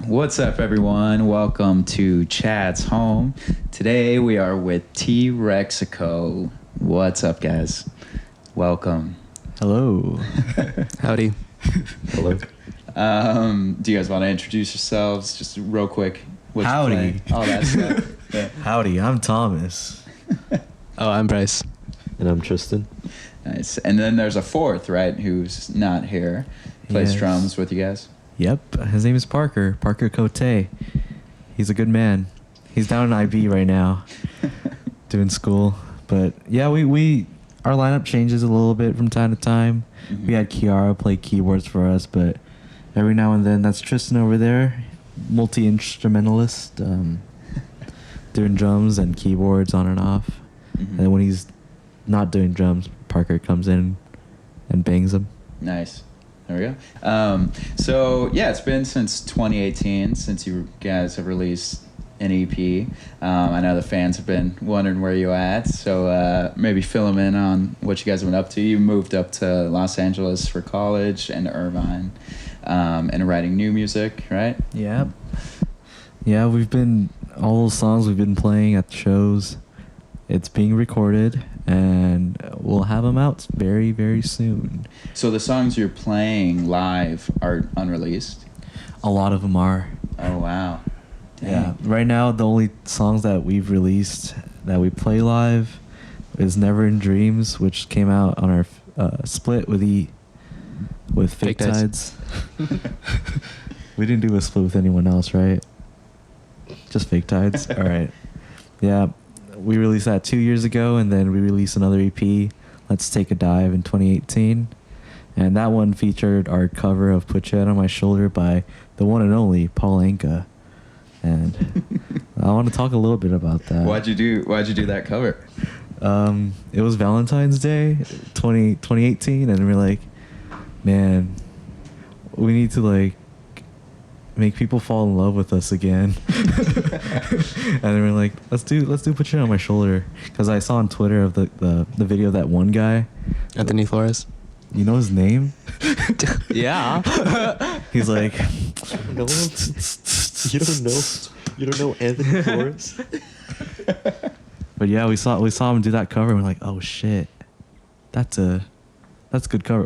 What's up, everyone? Welcome to Chad's Home. Today we are with Rexico. What's up, guys? Welcome. Hello. Howdy. Hello. Do you guys want to introduce yourselves just real quick? What you Howdy. play, all that stuff. Yeah. Howdy, I'm Thomas. Oh, I'm Bryce. And I'm Tristan. Nice. And then there's a fourth, right, who's not here. Plays Yes. drums with you guys. Yep, his name is Parker Cote. He's a good man. He's down in IB right now, doing school. But yeah, we our lineup changes a little bit from time to time. Mm-hmm. We had Kiara play keyboards for us, but every now and then that's Tristan over there, multi-instrumentalist, doing drums and keyboards on and off. Mm-hmm. And then when he's not doing drums, Parker comes in and bangs them. Nice. There we go. So yeah, it's been since 2018 since you guys have released an EP. I know the fans have been wondering where you're at, so maybe fill them in on what you guys have been up to. You moved up to Los Angeles for college and Irvine, and writing new music, right? Yeah. Yeah, all those songs we've been playing at the shows. It's being recorded, and we'll have them out very, very soon. So the songs you're playing live are unreleased? A lot of them are. Oh, wow. Dang. Yeah. Right now, the only songs that we've released that we play live is Never in Dreams, which came out on our split with Fake Fake Tides. Tides. We didn't do a split with anyone else, right? Just Fake Tides? All right. Yeah. We released that 2 years ago, and then we released another EP, Let's Take a Dive, in 2018. And that one featured our cover of Put Your Head on My Shoulder by the one and only Paul Anka. And I want to talk a little bit about that. Why'd you do that cover? It was Valentine's Day 2018, and we're like, man, we need to make people fall in love with us again. And then we're like, let's do Put Your Head on My Shoulder, because I saw on Twitter of the video of that one guy, Anthony Flores. you know his name? Yeah. He's like, No, you don't know Anthony Flores? but yeah, we saw him do that cover, and we're like, oh shit, that's a good cover.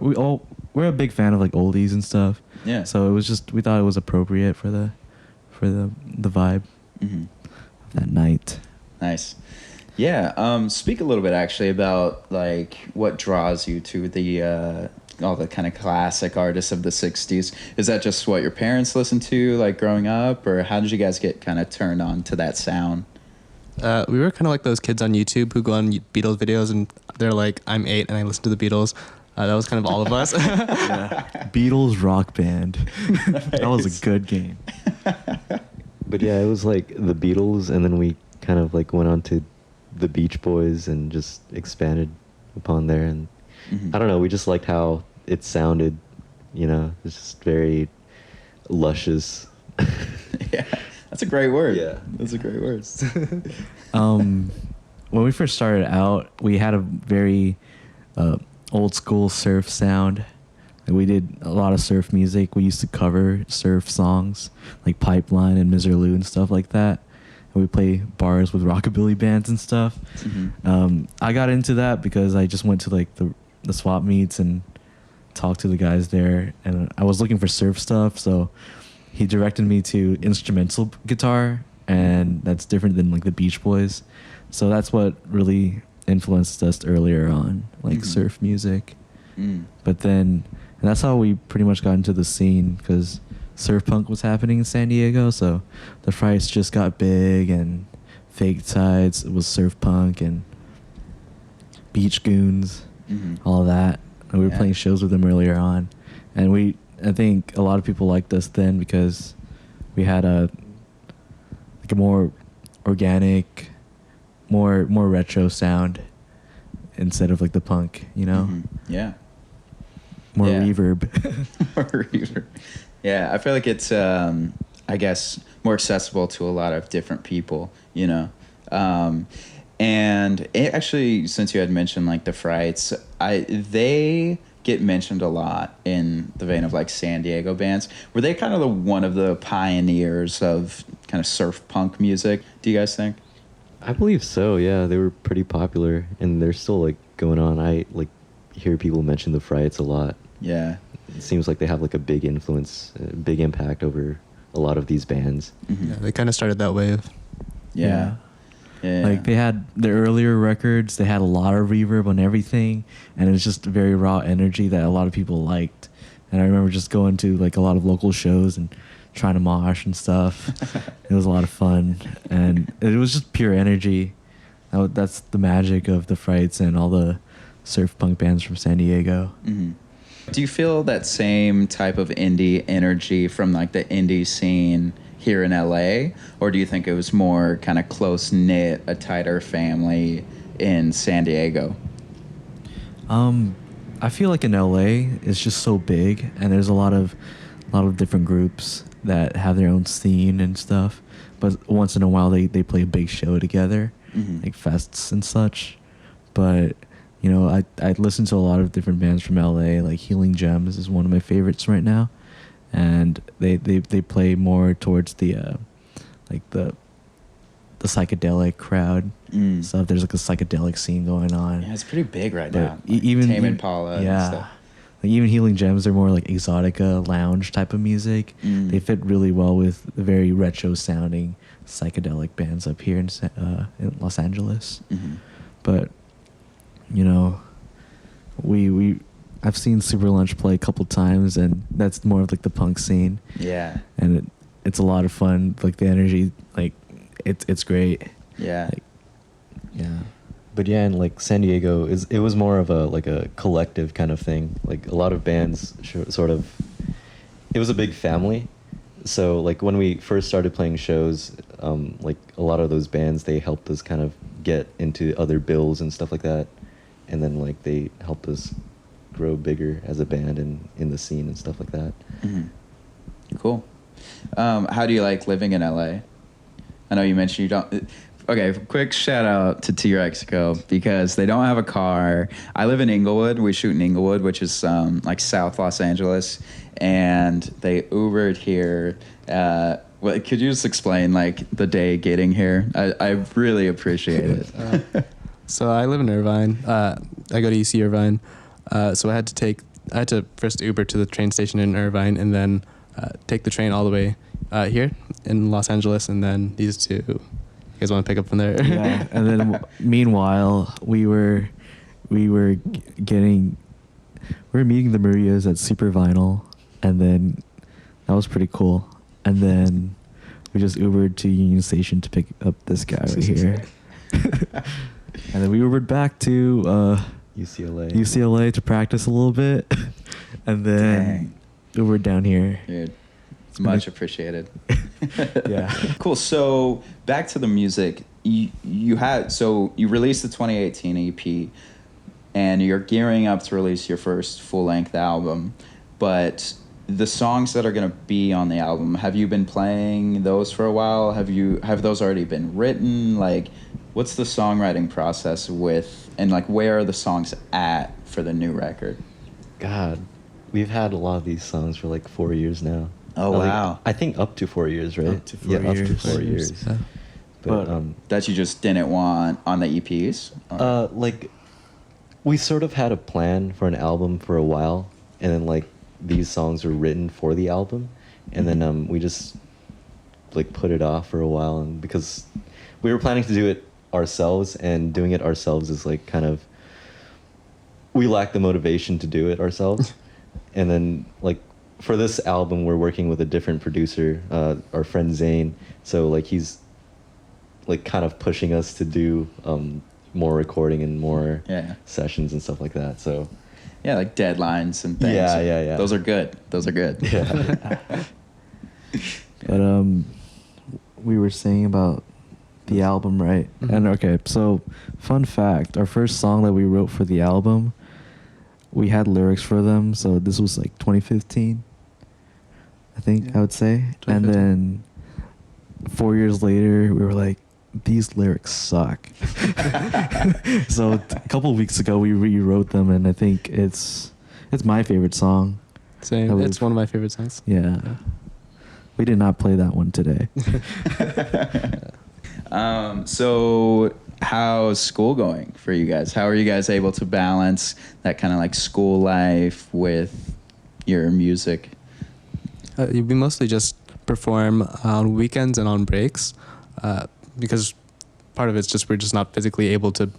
We're a big fan of oldies and stuff. Yeah. So it was just, we thought it was appropriate for the vibe Mm-hmm. of that night. Nice. Yeah. Speak a little bit actually about what draws you to the all the kind of classic artists of the 60s. Is that just what your parents listened to growing up, or how did you guys get kind of turned on to that sound? We were kind of like those kids on YouTube who go on Beatles videos and they're like, I'm 8 and I listen to the Beatles. That was kind of all of us. Yeah. Beatles Rock Band. That was a good game. But yeah, it was like the Beatles, and then we kind of went on to the Beach Boys and just expanded upon there. And Mm-hmm. I don't know, we just liked how it sounded, it's just very luscious. Yeah. That's a great word. Yeah. That's a great word. When we first started out, we had a very old school surf sound. We did a lot of surf music. We used to cover surf songs like Pipeline and Miserloo and stuff like that. And we play bars with rockabilly bands and stuff. Mm-hmm. I got into that because I just went to the swap meets and talked to the guys there, and I was looking for surf stuff, so he directed me to instrumental guitar, and that's different than the Beach Boys. So that's what really influenced us earlier on, Mm-hmm. surf music. Mm. But then, and that's how we pretty much got into the scene, because surf punk was happening in San Diego, so the Frights just got big, and Fake Tides was surf punk, and Beach Goons, Mm-hmm. all of that. And we were Yeah. playing shows with them earlier on, and I think a lot of people liked us then because we had a more organic, more retro sound instead of the punk, Mm-hmm. Yeah. more Yeah. reverb. More reverb. Yeah, I feel like it's I guess more accessible to a lot of different people, And it actually, since you had mentioned the Frights, they get mentioned a lot in the vein of like San Diego bands. Were they kind of one of the pioneers of kind of surf punk music, do you guys think? I believe so. Yeah, they were pretty popular, and they're still like going on. I like hear people mention the Frights a lot. Yeah. It seems like they have like a big influence, a big impact over a lot of these bands. Mm-hmm. Yeah, they kind of started that wave. Yeah. Like they had their earlier records, they had a lot of reverb on everything, and it was just very raw energy that a lot of people liked. And I remember just going to like a lot of local shows and trying to mosh and stuff. It was a lot of fun, and it was just pure energy. That's the magic of the Frights and all the surf punk bands from San Diego. Mm-hmm. Do you feel that same type of indie energy from like the indie scene here in LA, or do you think it was more kind of close knit, a tighter family in San Diego? I feel like in LA it's just so big, and there's a lot of different groups that have their own scene and stuff. But once in a while they play a big show together, Mm-hmm. like fests and such. But you know, I listen to a lot of different bands from LA. Like Healing Gems is one of my favorites right now, and they play more towards the like the psychedelic crowd stuff. There's like a psychedelic scene going on. Yeah, it's pretty big right But now. even Tame Impala yeah, and stuff. like even Healing Gems are more like exotica lounge type of music. They fit really well with the very retro sounding psychedelic bands up here in Los Angeles. Mm-hmm. But you know, I've seen Super Lunch play a couple times, and that's more of like the punk scene. Yeah. And it's a lot of fun. Like the energy, like it's great. Yeah. Like, yeah. But yeah, and like San Diego it was more of a collective kind of thing. Like a lot of bands sort of, it was a big family. So like when we first started playing shows, like a lot of those bands, they helped us kind of get into other bills and stuff like that, and then like they helped us grow bigger as a band and in the scene and stuff like that. Mm-hmm. Cool. How do you like living in LA? I know you mentioned you don't. Okay, quick shout out to Rexico because they don't have a car. I live in Inglewood. We shoot in Inglewood, which is like South Los Angeles, and they Ubered here. Could you just explain like the day getting here? I really appreciate it. So I live in Irvine. I go to UC Irvine. So I had to first Uber to the train station in Irvine, and then take the train all the way here in Los Angeles, and then these two. You guys want to pick up from there? Yeah. And then meanwhile, we were meeting the Marias at Super Vinyl, and then that was pretty cool. And then we just Ubered to Union Station to pick up this guy right here. And then we Ubered back to UCLA to practice a little bit, and then Ubered down here. Dude, it's much appreciated. Yeah. Cool. So back to the music. You released the 2018 EP, and you're gearing up to release your first full-length album. But the songs that are going to be on the album, have you been playing those for a while? Have those already been written? Like, what's the songwriting process and like where are the songs at for the new record? God, we've had a lot of these songs for like 4 years now. Oh, wow. I think up to 4 years, right? Up to 4 years. Up to 4 years. Yeah. But That you just didn't want on the EPs? Or? like we sort of had a plan for an album for a while, and then like these songs were written for the album, and then we just like put it off for a while, and because we were planning to do it ourselves, and doing it ourselves is like kind of, we lack the motivation to do it ourselves. And then like for this album we're working with a different producer, our friend Zane, so like he's like kind of pushing us to do more recording and more sessions and stuff like that. So yeah, like deadlines and things. Yeah. Those are good. Yeah. But we were saying about the album, right? Mm-hmm. And okay, so fun fact, our first song that we wrote for the album, we had lyrics for them, so this was like 2015, I think. I would say. And then 4 years later we were like, these lyrics suck. So a couple of weeks ago we rewrote them, and I think it's It's my favorite song. Same. It's one of my favorite songs. Yeah. We did not play that one today. So how's school going for you guys? How are you guys able to balance that kind of like school life with your music? We mostly just perform on weekends and on breaks, because part of it's just we're just not physically able to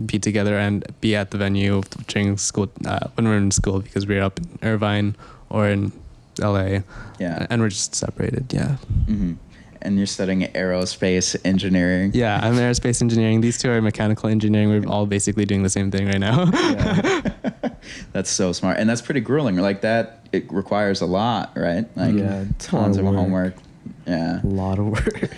be together and be at the venue during school when we're in school, because we're up in Irvine or in LA. Yeah. And we're just separated. Yeah. Mm-hmm. And you're studying aerospace engineering. Yeah, I'm aerospace engineering. These two are mechanical engineering. We're all basically doing the same thing right now. Yeah. That's so smart. And that's pretty grueling. Like that, it requires a lot, right? Like tons of homework. Yeah. A lot of work.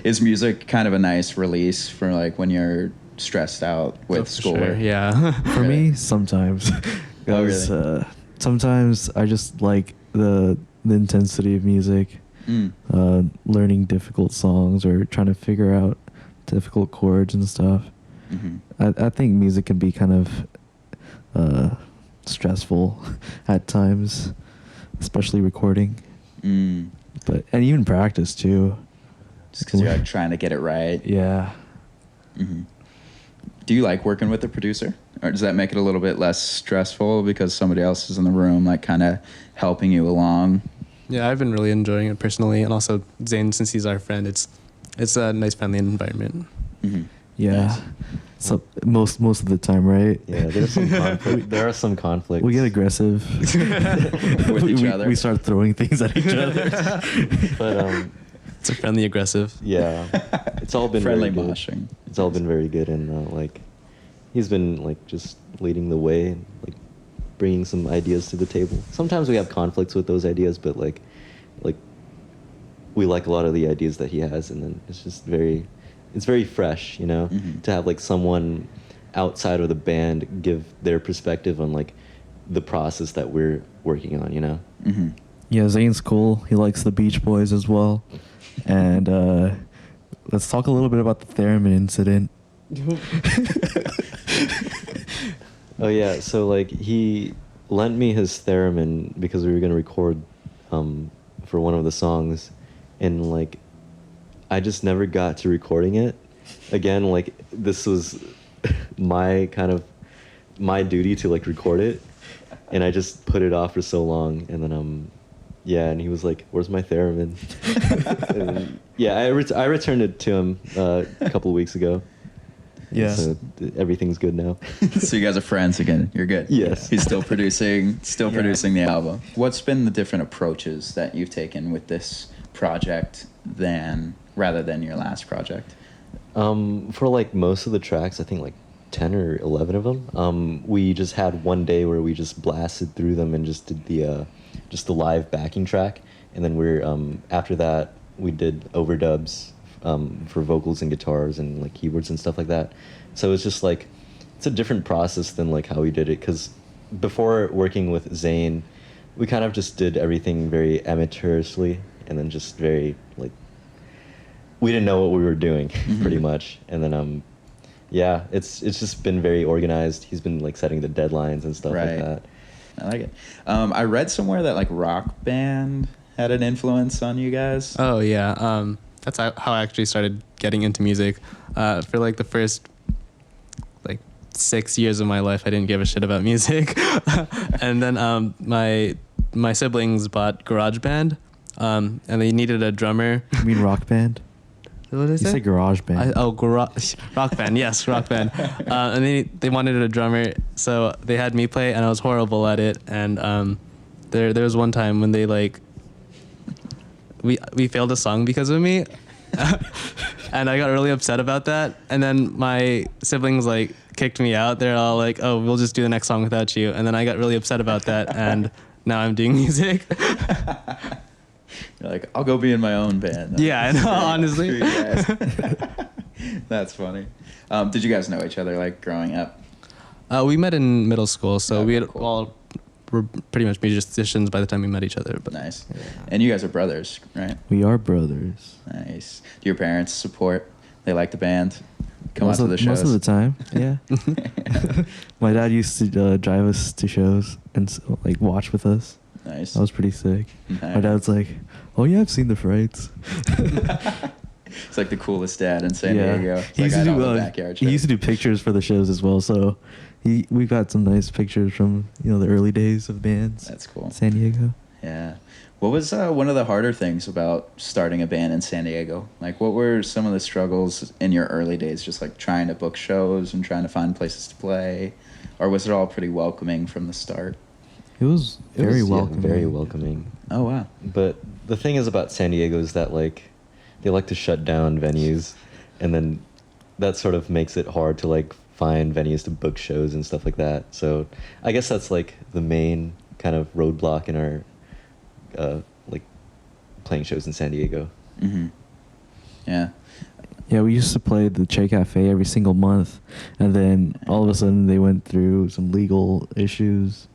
Is music kind of a nice release for like when you're stressed out with schoolwork? Sure, yeah. For me, sometimes. Oh, really? Sometimes I just like the intensity of music. Learning difficult songs or trying to figure out difficult chords and stuff. Mm-hmm. I think music can be kind of stressful at times, especially recording. But and even practice too. Just because you're like trying to get it right. Yeah. Mm-hmm. Do you like working with a producer, or does that make it a little bit less stressful because somebody else is in the room, like kind of helping you along? Yeah, I've been really enjoying it personally, and also Zane, since he's our friend, it's a nice, friendly environment. Mm-hmm. Yeah. Nice. So most of the time, right? Yeah, there's some conflict. There are some conflicts. We get aggressive With each other. We start throwing things at each other. But It's a friendly aggressive. yeah, it's all been friendly very good. moshing. It's all been very good, and like he's been like just leading the way, and like bringing some ideas to the table. Sometimes we have conflicts with those ideas, but like we like a lot of the ideas that he has, and then it's just very fresh, you know, to have like someone outside of the band give their perspective on like the process that we're working on, you know. Mm-hmm. Yeah, Zane's cool. He likes the Beach Boys as well. And let's talk a little bit about the theremin incident. Oh yeah, so like he lent me his theremin because we were gonna record for one of the songs, and like I just never got to recording it. Again, like this was my duty to like record it, and I just put it off for so long, and then yeah, and he was like, "Where's my theremin?" And, yeah, I returned it to him a couple of weeks ago. Yeah. So everything's good now. So you guys are friends again. You're good. Yes. He's still producing the album. What's been the different approaches that you've taken with this project rather than your last project? For like most of the tracks, I think like 10 or 11 of them, we just had one day where we just blasted through them and just did the live backing track, and then we're after that we did overdubs for vocals and guitars and like keyboards and stuff like that. So it's just like it's a different process than like how we did it, because before working with Zane, we kind of just did everything very amateurishly, and then just very like we didn't know what we were doing pretty much. And then yeah, it's just been very organized. He's been like setting the deadlines and stuff like that. I like it. I read somewhere that like Rock Band had an influence on you guys. Oh yeah, that's how I actually started getting into music. For like the first like 6 years of my life, I didn't give a shit about music, and then my siblings bought GarageBand, and they needed a drummer. You mean Rock Band? What did I say? You said Garage Band. Rock Band, yes, Rock Band. And they wanted a drummer, so they had me play, and I was horrible at it. And there was one time when they like we failed a song because of me, and I got really upset about that. And then my siblings like kicked me out. They're all like, "Oh, we'll just do the next song without you." And then I got really upset about that, and now I'm doing music. You're like, I'll go be in my own band. Yeah, I know, honestly. Screw you guys. That's funny. Did you guys know each other like growing up? We met in middle school, so Okay, we had cool. all were pretty much musicians by the time we met each other. But Nice. And you guys are brothers, right? We are brothers. Nice. Do your parents support? They like the band? come out to the shows? Most of the time, yeah. My dad used to drive us to shows and like watch with us. Nice. That was pretty sick. Nice. My dad's like, "Oh yeah, I've seen the Frights." It's like the coolest dad in San Yeah. Diego. It's He used like to out do on the backyard he show. used to do pictures for the shows as well. So we got some nice pictures from the early days of bands. That's cool. San Diego. Yeah. What was one of the harder things about starting a band in San Diego? Like, what were some of the struggles in your early days, just like trying to book shows and trying to find places to play? Or was it all pretty welcoming from the start? It was It very was, yeah, welcoming. very welcoming. Oh, wow. But the thing is about San Diego is that like they like to shut down venues, and then that sort of makes it hard to like find venues to book shows and stuff like that. So I guess that's like the main kind of roadblock in our like playing shows in San Diego. Mm-hmm. Yeah. Yeah, we used to play the Che Cafe every single month, and then all of a sudden they went through some legal issues,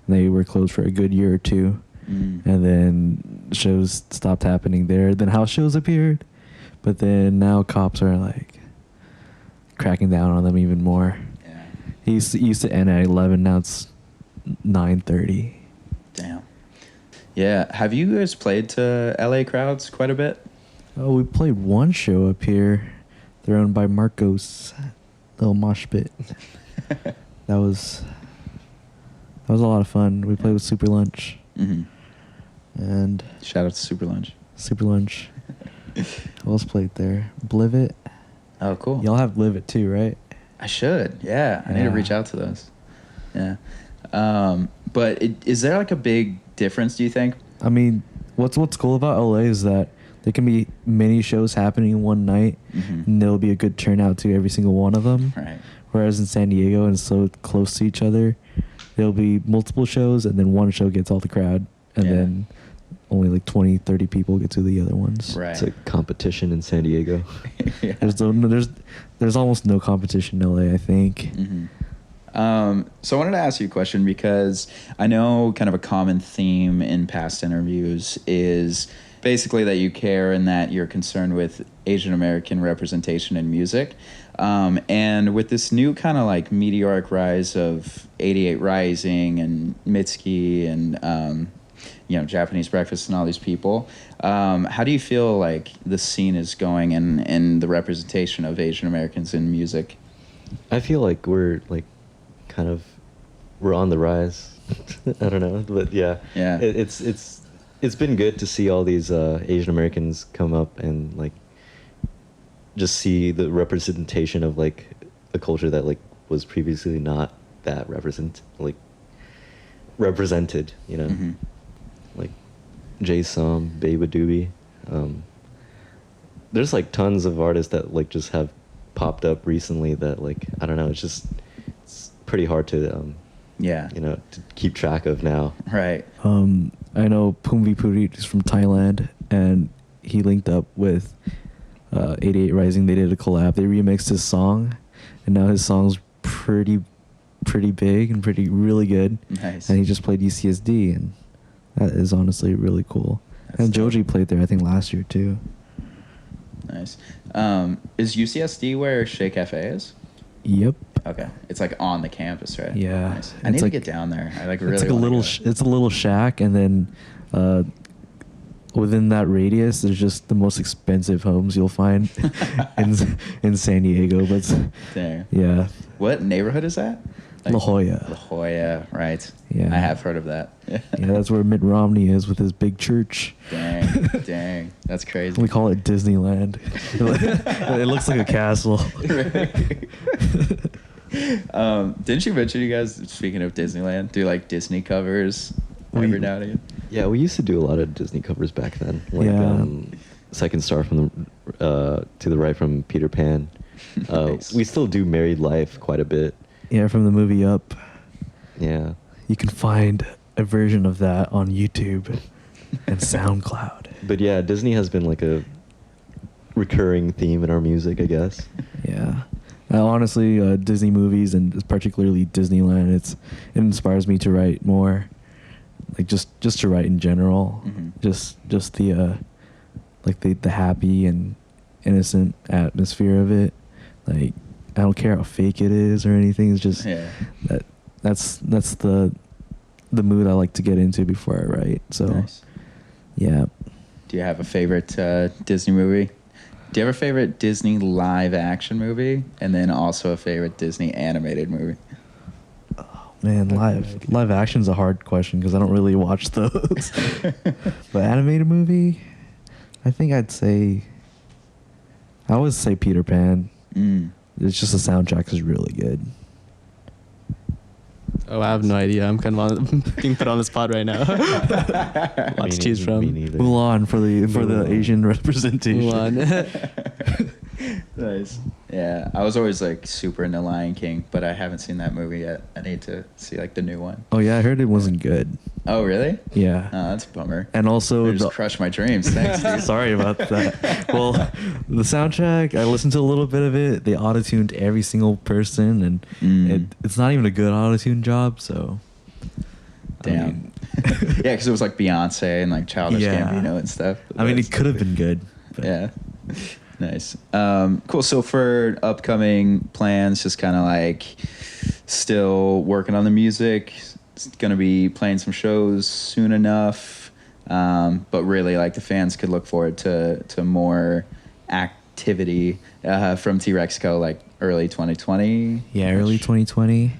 and they were closed for a good year or two, Mm. and then shows stopped happening there. Then house shows appeared, but then now cops are like cracking down on them even more. Yeah. It used to end at 11. Now it's 9:30. Damn. Yeah. Have you guys played to LA crowds quite a bit? Oh, we played one show up here. They're owned by Marcos. Little mosh pit. That was a lot of fun. We played with Super Lunch Mm-hmm. and Shout out to Super Lunch. Super Lunch. Who else played there? Blivit. Oh, cool. Y'all have Blivit too, right? I should. Yeah. I need to Yeah. reach out to those. Yeah. But is there like a big difference, do you think? I mean, what's cool about LA is that there can be many shows happening in one night, Mhm. and there'll be a good turnout to every single one of them. Right. Whereas in San Diego, and so close to each other, there'll be multiple shows, and then one show gets all the crowd, and Yeah. then only like 20, 30 people get to the other ones. Right. It's a competition in San Diego. Yeah. There's almost no competition in LA, I think. Mhm. So I wanted to ask you a question because I know kind of a common theme in past interviews is basically that you care and that you're concerned with Asian American representation in music. And with this new kind of like meteoric rise of 88 Rising and Mitski and, Japanese Breakfast and all these people, how do you feel like the scene is going and the representation of Asian Americans in music? I feel like we're like we're on the rise. I don't know, but yeah, Yeah. It's been good to see all these Asian Americans come up and like just see the representation of like a culture that like was previously not that represented, Mhm. like Jay Som, Beba Doobie. There's like tons of artists that like just have popped up recently that like I don't know, it's pretty hard to Yeah. to keep track of now. Right. I know Pumvi Purit is from Thailand, and he linked up with 88 Rising. They did a collab. They remixed his song, and now his song's pretty big and really good. Nice. And he just played UCSD, and that is honestly really cool. That's And dope. Joji played there, I think, last year too. Nice. Is UCSD where Shea Cafe is? Yep. Okay. It's like on the campus, right? Yeah. Nice. I It's need to like- get down there. I like really It's like a wanna little. go. It's a little shack, and then within that radius, there's just the most expensive homes you'll find in San Diego. But Dang. yeah, What neighborhood is that? La Jolla. La Jolla, right. Yeah. I have heard of that. Yeah, that's where Mitt Romney is with his big church. Dang. That's crazy. We call it Disneyland. It looks like a castle. Didn't you mention you guys, speaking of Disneyland, do like Disney covers every now and again? Yeah, we used to do a lot of Disney covers back then. Like Yeah. Second Star from the To the Right from Peter Pan. Nice. We still do Married Life quite a bit. Yeah, from the movie Up. Yeah. You can find a version of that on YouTube and SoundCloud. But yeah, Disney has been like a recurring theme in our music, I guess. Yeah. Honestly, Disney movies and particularly Disneyland, it inspires me to write more. Like just to write in general. Mhm. Just the the happy and innocent atmosphere of it. Like I don't care how fake it is or anything. It's just Yeah. that's the mood I like to get into before I write. So Nice. yeah. Do you have a favorite Disney movie? Do you have a favorite Disney live action movie, and then also a favorite Disney animated movie? Man, live action's a hard question because I don't really watch those. But animated movie, I think I always say Peter Pan. It's just the soundtrack is really good. Oh, I have no idea. I'm kind of being put on the spot right now. Lots to choose Me from. neither. Mulan for the Mulan. Asian representation. Mulan. Nice. Yeah, I was always like super into Lion King, but I haven't seen that movie yet. I need to see like the new one. Oh yeah, I heard it wasn't good. Oh really? Yeah. Oh, that's a bummer. And also You just crushed my dreams. Thanks, dude. sorry about that. Well, the soundtrack, I listened to a little bit of it. They auto-tuned every single person, and it's not even a good auto-tune job. So, Damn. Yeah, because it was like Beyonce and like Childish Yeah. Gambino and stuff. I mean, it could have been good. But Yeah. Nice. Cool. So for upcoming plans, just kind of like still working on the music. It's going to be playing some shows soon enough. But really, like the fans could look forward to more activity from Rexico, like early 2020. Yeah, early 2020,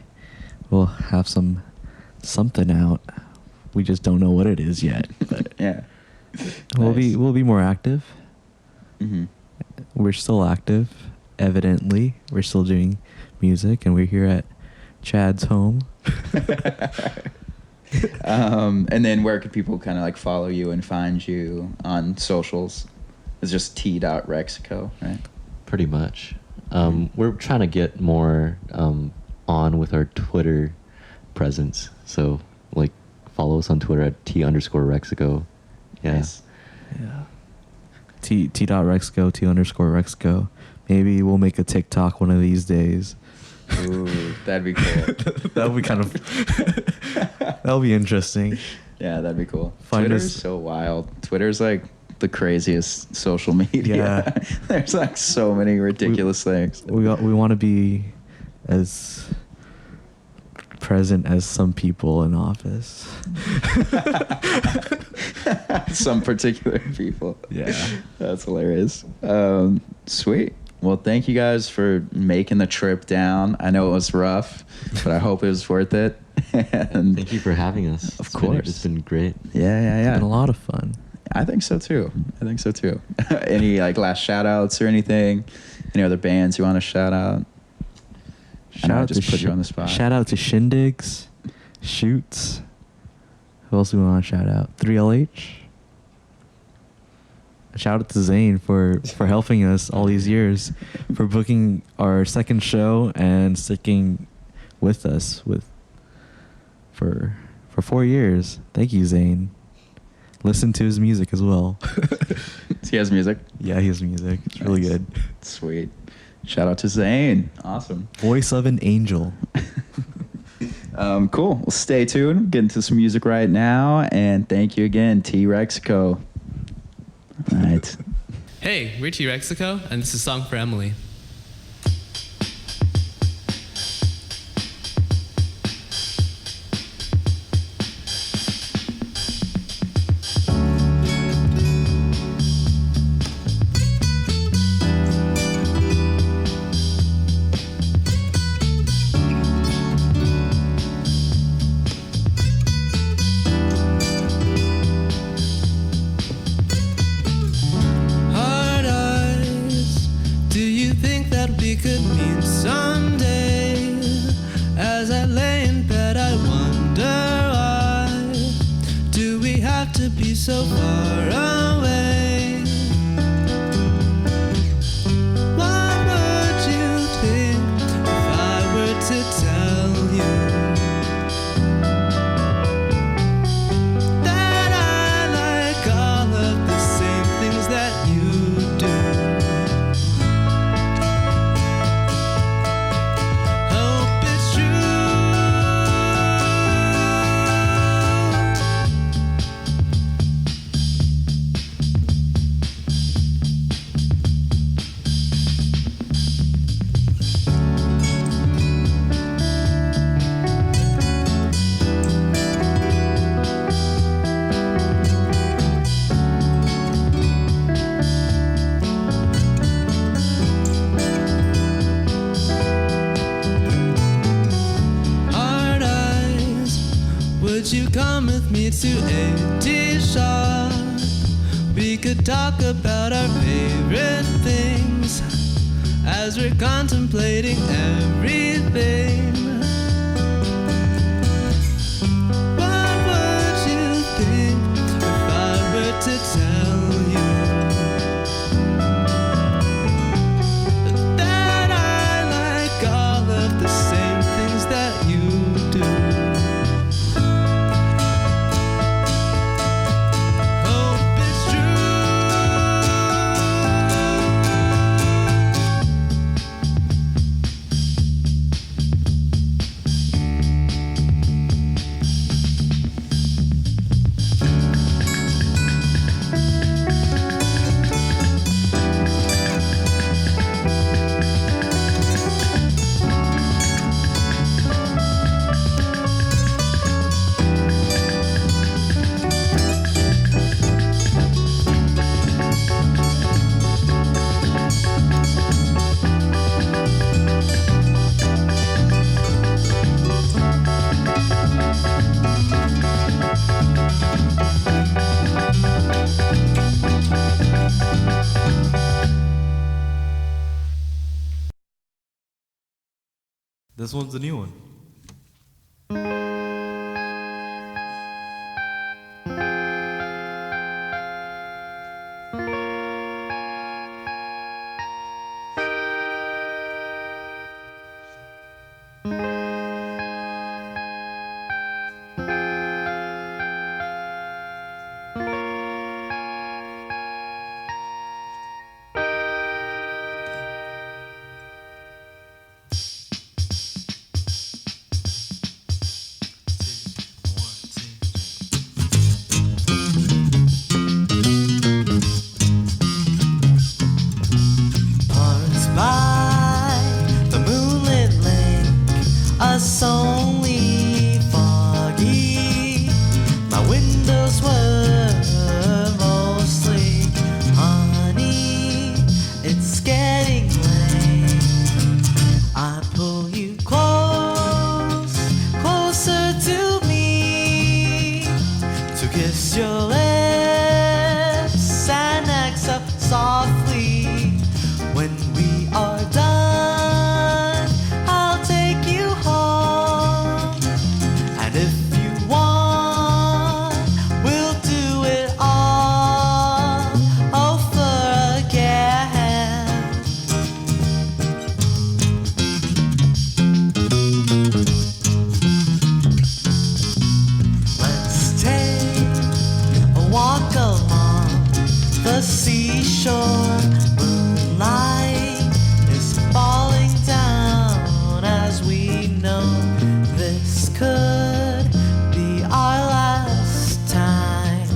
we'll have something out. We just don't know what it is yet. But Yeah. we'll Nice. be more active. Mm-hmm. We're still active. Evidently, we're still doing music, and we're here at Chad's home. And then where could people kind of like follow you and find you on socials? It's just t.rexico, right? Pretty much. We're trying to get more on with our Twitter presence. So, like, follow us on Twitter at t_Rexico. Yeah. Nice. Yeah. T.Rexico, T_Rexico. Maybe we'll make a TikTok one of these days. Ooh, that'd be cool. That'll be kind of that'll be interesting. Yeah, that'd be cool. Find Twitter's us- so wild. Twitter's like the craziest social media. Yeah. There's like so many ridiculous things. We want to be as present as some people in office. Some particular people. Yeah. That's hilarious. Sweet. Well, thank you guys for making the trip down. I know it was rough, but I hope it was worth it. And Thank you for having us. Of It's course. It's been great. Yeah. It's been a lot of fun. I think so too. Any like last shout outs or anything? Any other bands you want to shout out? I know I just put you on the spot. Shout out to Shindigs, Shoots. Who else do we want to shout out? 3LH. Shout out to Zane for helping us all these years, for booking our second show and sticking with us for 4 years. Thank you, Zane. Listen to his music as well. He has music. Yeah, he has music. It's really Nice. good. Sweet. Shout out to Zane. Awesome. Voice of an angel. Cool. Well, stay tuned. Get into some music right now. And thank you again, Rexico. All right. Hey, we're Rexico, and this is a song for Emily. Hard eyes, do you think that we could meet someday? As I lay in bed, I wonder why do we have to be so far away? What would you think if I were to tell you that I like all of the same things that you do? Hope it's true. come with me to a tea shop. We could talk about our favorite things as we're contemplating everything. What would you think if I were to tell you that I like all of the same things that you do? Hope it's true. This one's the new one. Parts by the moonlit lake, us only foggy. My windows were mostly honey. It's getting late. I pull you close, closer to me, to kiss your lips and exhale softly. When we are done, I'll take you home. And if you want, we'll do it all over again. Let's take a walk along the seashore. Moonlight is falling down as we know this could be our last time.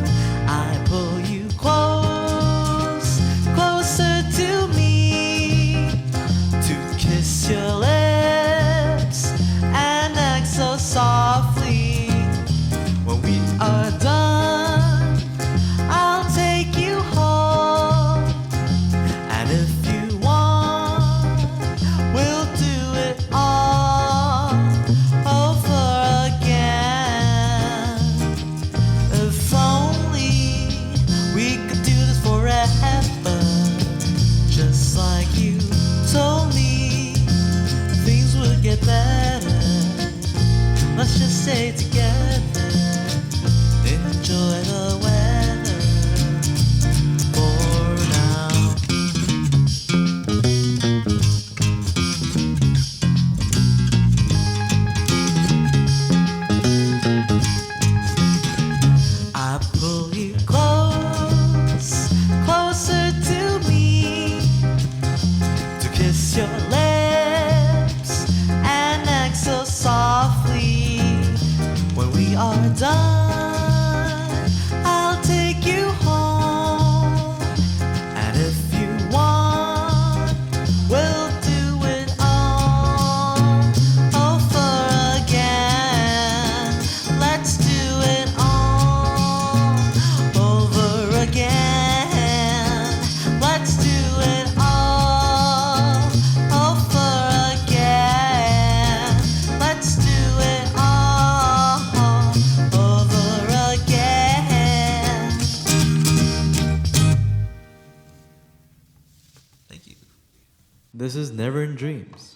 I pull you close, closer to me, to kiss your lips and exhale softly. When we are done, I'll take you home. And if you want, we'll do it all over again. If only we could do this forever, just like you told me things would get better. Let's just stay together, enjoy the weather for now. I pull you close, closer to me, to kiss your lips and exhale softly. This is Never in Dreams.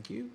Thank you.